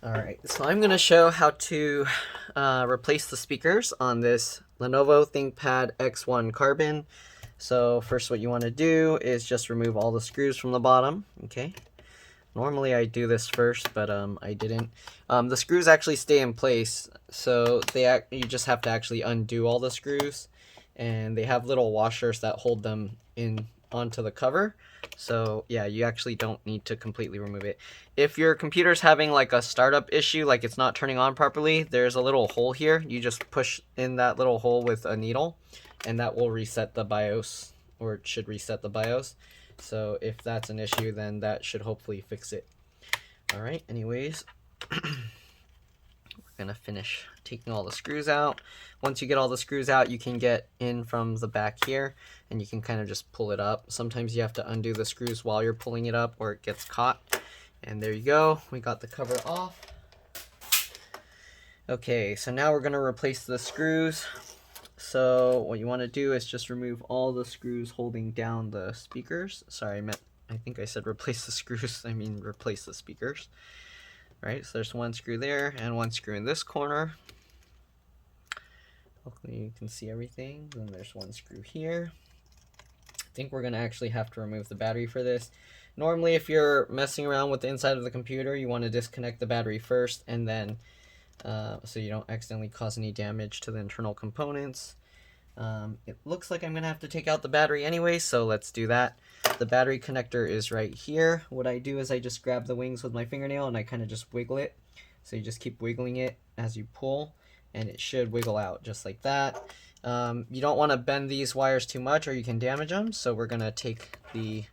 Alright, so I'm going to show how to replace the speakers on this Lenovo Thinkpad X1 Carbon. So first what you want to do is just remove all the screws from the bottom, okay? Normally I do this first, but I didn't. The screws actually stay in place, so you just have to actually undo all the screws, and they have little washers that hold them in onto the cover. So yeah, you actually don't need to completely remove it. If your computer's having like a startup issue, like it's not turning on properly, there's a little hole here. You just push in that little hole with a needle, and that will reset the BIOS, or it should reset the BIOS. So if that's an issue, then that should hopefully fix it. Alright, anyways, we're gonna finish taking all the screws out. Once you get all the screws out, you can get in from the back here, and you can kind of just pull it up. Sometimes you have to undo the screws while you're pulling it up, or it gets caught. And there you go, we got the cover off. Okay, so now we're gonna replace the screws. So what you want to do is just remove all the screws holding down the speakers. Sorry, I think I said replace the screws. I mean replace the speakers. Right, so there's one screw there and one screw in this corner. Hopefully you can see everything. Then there's one screw here. I think we're going to actually have to remove the battery for this. Normally if you're messing around with the inside of the computer, you want to disconnect the battery first, and then so you don't accidentally cause any damage to the internal components. It looks like I'm going to have to take out the battery anyway, so let's do that. The battery connector is right here. What I do is I just grab the wings with my fingernail and I kind of just wiggle it. So you just keep wiggling it as you pull, and it should wiggle out just like that. You don't want to bend these wires too much or you can damage them, so we're going to take the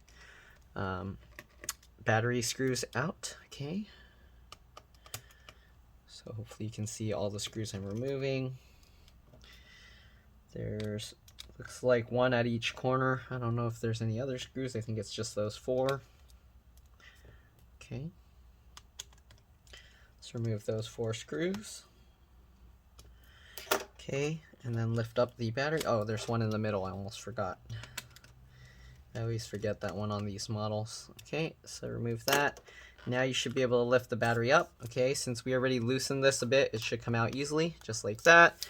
battery screws out. Okay. So hopefully you can see all the screws I'm removing. There's, looks like one at each corner. I don't know if there's any other screws. I think it's just those 4. Okay. Let's remove those 4 screws. Okay, and then lift up the battery. Oh, there's one in the middle. I almost forgot. I always forget that one on these models. Okay, so remove that. Now you should be able to lift the battery up. Okay, since we already loosened this a bit, it should come out easily, just like that.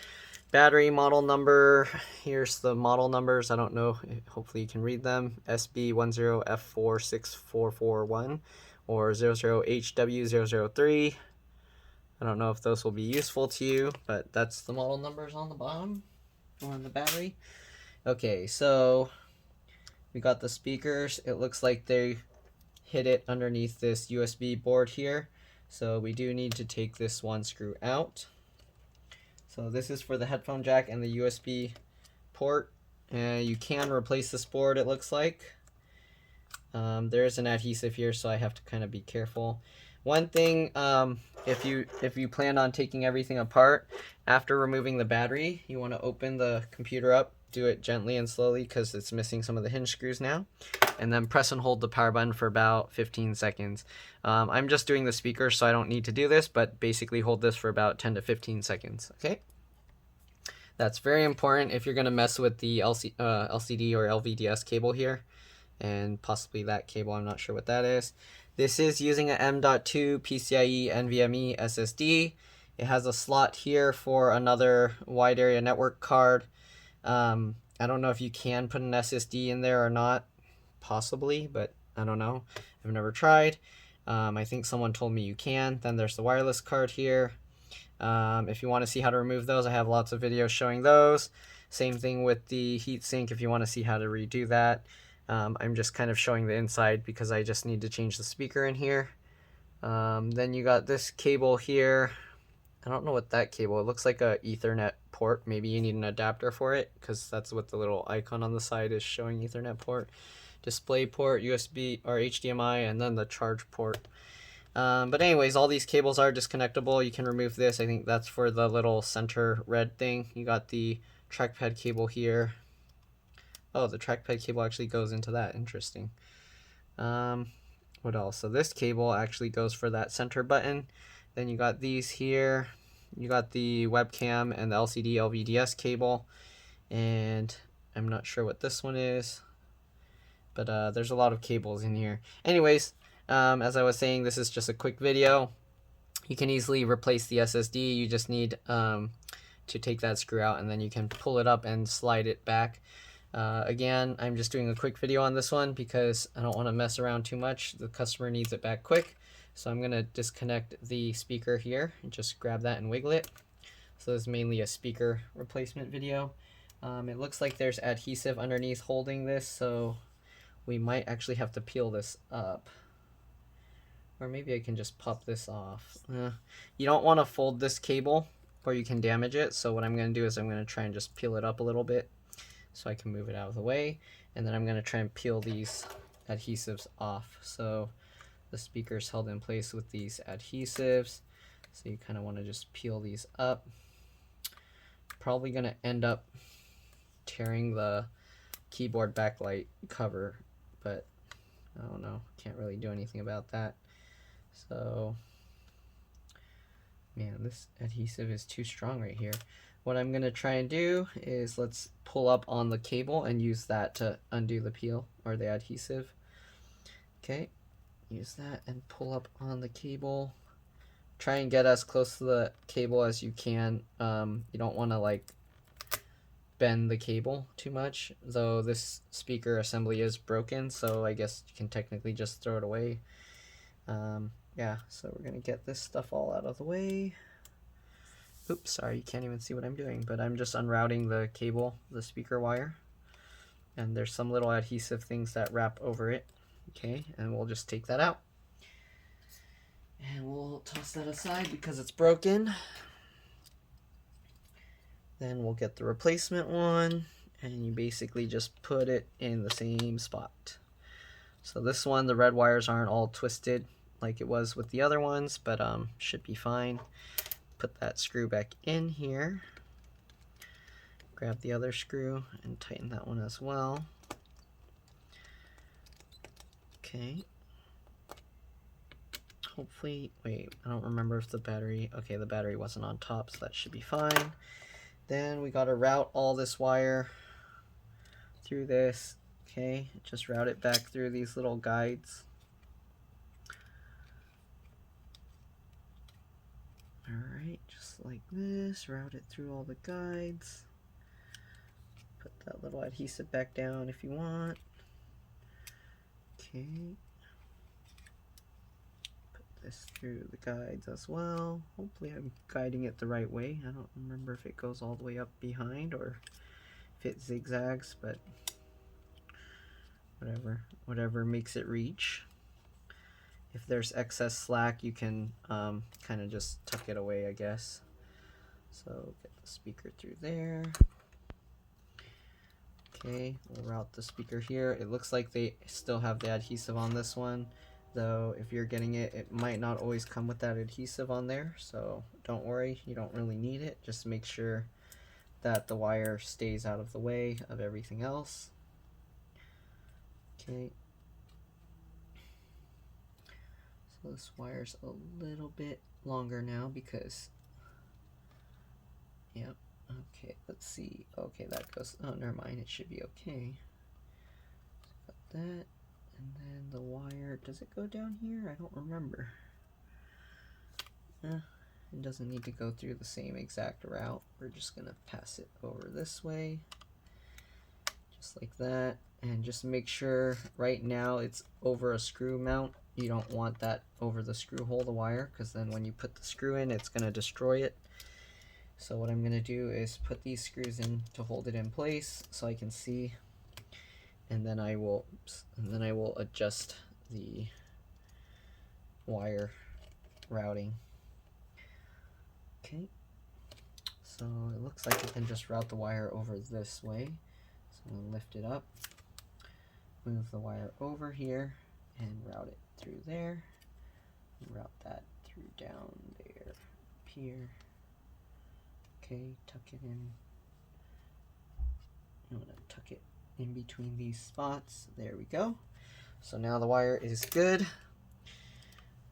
Battery model number, here's the model numbers. I don't know, hopefully you can read them. SB10F46441 or 00HW003. I don't know if those will be useful to you, but that's the model numbers on the bottom, or on the battery. Okay, so we got the speakers. It looks like they hit it underneath this USB board here. So we do need to take this one screw out. So this is for the headphone jack and the USB port. You can replace this board, it looks like. There is an adhesive here, so I have to kind of be careful. One thing, if you plan on taking everything apart, after removing the battery, you want to open the computer up. Do it gently and slowly because it's missing some of the hinge screws now. And then press and hold the power button for about 15 seconds. I'm just doing the speaker, so I don't need to do this, but basically hold this for about 10 to 15 seconds, okay? That's very important if you're going to mess with the LCD or LVDS cable here, and possibly that cable. I'm not sure what that is. This is using an M.2 PCIe NVMe SSD. It has a slot here for another wide area network card. I don't know if you can put an SSD in there or not. Possibly, but I don't know. I've never tried. I think someone told me you can. Then there's the wireless card here. If you want to see how to remove those, I have lots of videos showing those. Same thing with the heatsink if you want to see how to redo that. I'm just kind of showing the inside because I just need to change the speaker in here. Then you got this cable here. I don't know what that cable, it looks like a Ethernet port. Maybe you need an adapter for it because that's what the little icon on the side is showing, Ethernet port. Display port, USB or HDMI, and then the charge port. But anyways, all these cables are disconnectable. You can remove this. I think that's for the little center red thing. You got the trackpad cable here. Oh, the trackpad cable actually goes into that. Interesting. What else? So this cable actually goes for that center button. Then you got these here. You got the webcam and the LCD LVDS cable. And I'm not sure what this one is. But there's a lot of cables in here. Anyways, as I was saying, this is just a quick video. You can easily replace the SSD. You just need to take that screw out, and then you can pull it up and slide it back. Again, I'm just doing a quick video on this one because I don't want to mess around too much. The customer needs it back quick. So I'm going to disconnect the speaker here and just grab that and wiggle it. So this is mainly a speaker replacement video. It looks like there's adhesive underneath holding this, so we might actually have to peel this up. Or maybe I can just pop this off. You don't want to fold this cable or you can damage it. So what I'm going to do is I'm going to try and just peel it up a little bit so I can move it out of the way. And then I'm going to try and peel these adhesives off. So the speaker's held in place with these adhesives. So you kind of want to just peel these up. Probably going to end up tearing the keyboard backlight cover, but I don't know. Can't really do anything about that. So, man, this adhesive is too strong right here. What I'm going to try and do is let's pull up on the cable and use that to undo the peel or the adhesive. Okay, use that and pull up on the cable. Try and get as close to the cable as you can. You don't want to like bend the cable too much, though this speaker assembly is broken, so I guess you can technically just throw it away. Yeah, so we're gonna get this stuff all out of the way. Oops, sorry, you can't even see what I'm doing, but I'm just unrouting the cable, the speaker wire, and there's some little adhesive things that wrap over it. Okay, and we'll just take that out. And we'll toss that aside because it's broken. Then we'll get the replacement one, and you basically just put it in the same spot. So this one, the red wires aren't all twisted like it was with the other ones, but should be fine. Put that screw back in here. Grab the other screw and tighten that one as well. Okay. Hopefully, wait, I don't remember if the battery, okay, the battery wasn't on top, so that should be fine. Then we gotta route all this wire through this. Okay, just route it back through these little guides. Alright, just like this, route it through all the guides. Put that little adhesive back down if you want. Okay. Put this through the guides as well. Hopefully I'm guiding it the right way. I don't remember if it goes all the way up behind or if it zigzags, but whatever makes it reach. If there's excess slack, you can kind of just tuck it away, I guess. So get the speaker through there. Okay, we'll route the speaker here. It looks like they still have the adhesive on this one, though if you're getting it, it might not always come with that adhesive on there, so don't worry, you don't really need it. Just make sure that the wire stays out of the way of everything else. Okay. So this wire's a little bit longer now because, yep, okay, let's see. Okay, that goes, oh, never mind, it should be okay. So got that, and then the wire, does it go down here? I don't remember. It doesn't need to go through the same exact route. We're just gonna pass it over this way, just like that. And just make sure right now it's over a screw mount. You don't want that over the screw hole, the wire, because then when you put the screw in, it's going to destroy it. So what I'm going to do is put these screws in to hold it in place so I can see, and then I will adjust the wire routing. Okay, so it looks like I can just route the wire over this way. So I'm going to lift it up, move the wire over here, and route it through there. And route that through down there, up here. Okay, tuck it in. I'm going to tuck it in between these spots. There we go. So now the wire is good.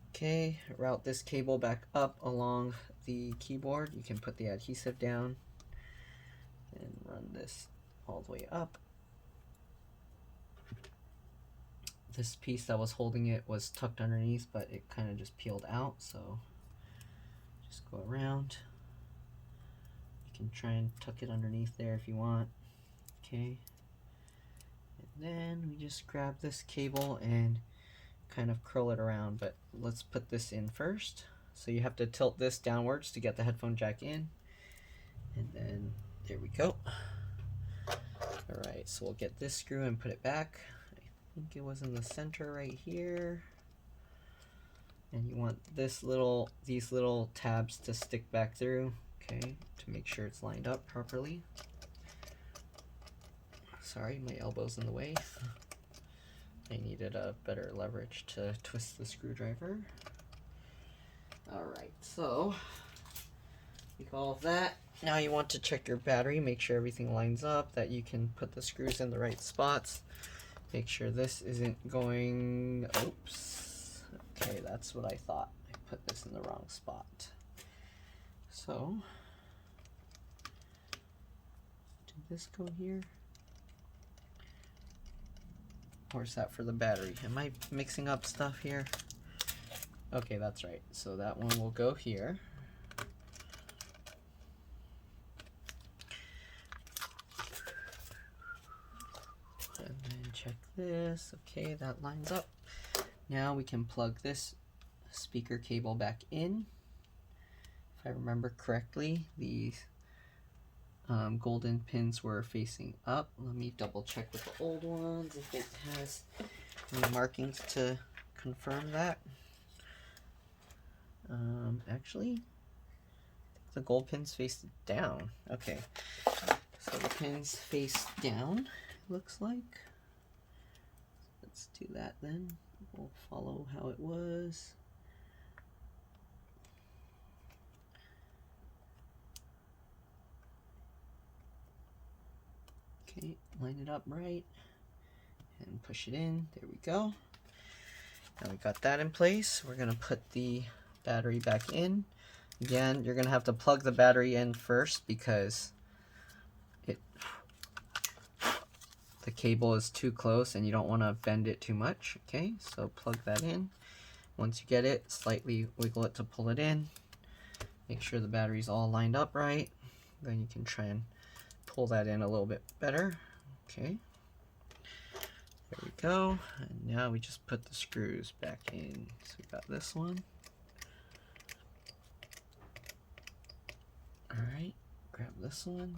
Okay, route this cable back up along the keyboard. You can put the adhesive down and run this all the way up. This piece that was holding it was tucked underneath, but it kind of just peeled out, so Just go around. You can try and tuck it underneath there if you want. Okay. And then we just grab this cable and kind of curl it around, but let's put this in first. So you have to tilt this downwards to get the headphone jack in. And then there we go. Alright, so we'll get this screw and put it back. I think it was in the center right here. And you want these little tabs to stick back through, okay, to make sure it's lined up properly. Sorry, my elbow's in the way. I needed a better leverage to twist the screwdriver. Alright, so you got all of that. Now you want to check your battery, make sure everything lines up, that you can put the screws in the right spots. Make sure this isn't going, oops. Okay, that's what I thought. I put this in the wrong spot. So, did this go here? Or is that for the battery? Am I mixing up stuff here? Okay, that's right. So that one will go here. And then check this. Okay, that lines up. Now we can plug this speaker cable back in. If I remember correctly, these golden pins were facing up. Let me double check with the old ones if it has any markings to confirm that. Actually, the gold pins face down. Okay, so the pins face down, it looks like. Let's do that then. We'll follow how it was. Okay, line it up right and push it in. There we go. Now we got that in place. We're gonna put the battery back in. Again, you're gonna have to plug the battery in first because the cable is too close and you don't want to bend it too much. Okay, so plug that in. Once you get it, slightly wiggle it to pull it in. Make sure the battery's all lined up right. Then you can try and pull that in a little bit better. Okay, there we go. And now we just put the screws back in. So we got this one. Alright, grab this one.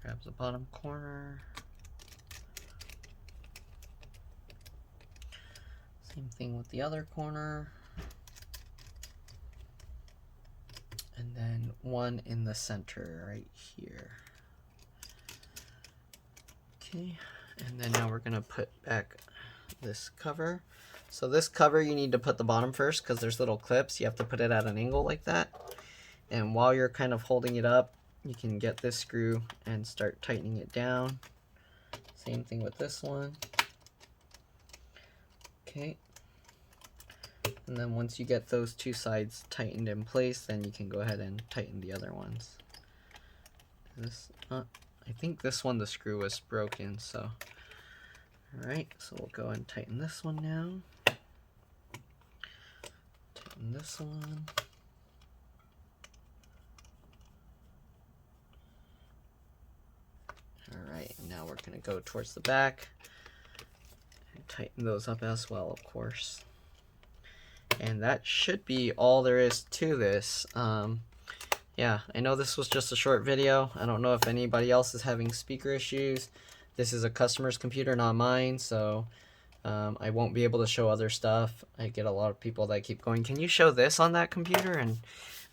Grab the bottom corner. Same thing with the other corner. And then one in the center right here. Okay, and then now we're gonna put back this cover. So this cover, you need to put the bottom first because there's little clips. You have to put it at an angle like that. And while you're kind of holding it up, you can get this screw and start tightening it down. Same thing with this one. Okay. And then once you get those two sides tightened in place, then you can go ahead and tighten the other ones. I think this one, the screw was broken, so. Alright, so we'll go and tighten this one now. Tighten this one. Alright, now we're going to go towards the back and tighten those up as well, of course. And that should be all there is to this. Yeah, I know this was just a short video. I don't know if anybody else is having speaker issues. This is a customer's computer, not mine, so I won't be able to show other stuff. I get a lot of people that keep going, can you show this on that computer? And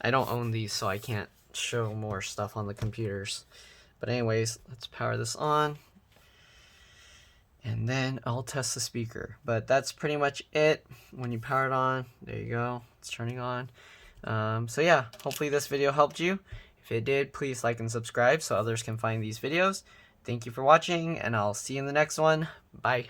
I don't own these, so I can't show more stuff on the computers. But anyways, let's power this on. And then I'll test the speaker. But that's pretty much it. When you power it on, there you go. It's turning on. So yeah, hopefully this video helped you. If it did, please like and subscribe so others can find these videos. Thank you for watching, and I'll see you in the next one. Bye.